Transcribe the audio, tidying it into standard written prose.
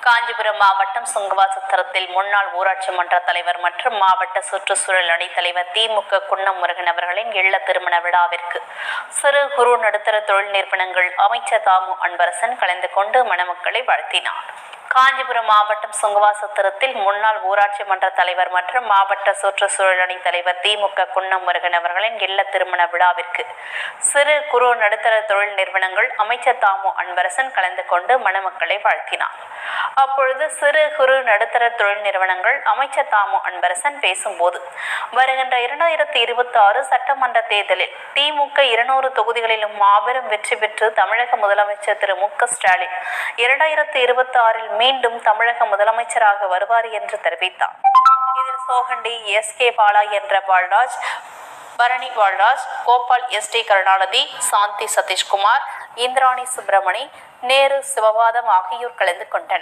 காஞ்சிபுரம் மாவட்டம் சுங்கவாசத்திரத்தில் முன்னாள் ஊராட்சி மன்ற தலைவர் மற்றும் மாவட்ட சுற்றுச்சூழல் அணி தலைவர் திமுக குன்னம் முருகன் அவர்களின் இல்ல திருமண விழாவிற்கு சிறு குறு நடுத்தர தொழில் நிறுவனங்கள் அமைச்சர் தாமு அன்பரசன் கலந்து கொண்டு மணமக்களை வாழ்த்தினார். காஞ்சிபுரம் மாவட்டம் சுங்கவாசத்திரத்தில் முன்னாள் ஊராட்சி மன்ற தலைவர் மற்றும் மாவட்ட சுற்றுச்சூழல் அணி தலைவர் திமுக குன்னம் முருகன் அவர்களின் இல்ல திருமண விழாவிற்கு சிறு குறு நடுத்தர தொழில் நிறுவனங்கள் அமைச்சர் தாமு அன்பரசன் கலந்து கொண்டு மணமக்களை வாழ்த்தினார். அப்பொழுது சிறு குறு நடுத்தர தொழில் நிறுவனங்கள் அமைச்சர் தாமு அன்பரசன் பேசும்போது, வருகின்ற 2026 சட்டமன்ற தேர்தலில் திமுக 200 தொகுதிகளிலும் மாபெரும் வெற்றி பெற்று தமிழக முதலமைச்சர் திரு மு க ஸ்டாலின் 2026 மீண்டும் தமிழக முதலமைச்சராக வருவார் என்று தெரிவித்தார். இதில் சோகண்டி SK பாலா என்ற பால்ராஜ், பரணி பால்ராஜ், கோபால் SD கருணாநிதி, சாந்தி சதீஷ்குமார், இந்திராணி சுப்பிரமணி, நேரு சிவபாதம் ஆகியோர் கலந்து கொண்டனர்.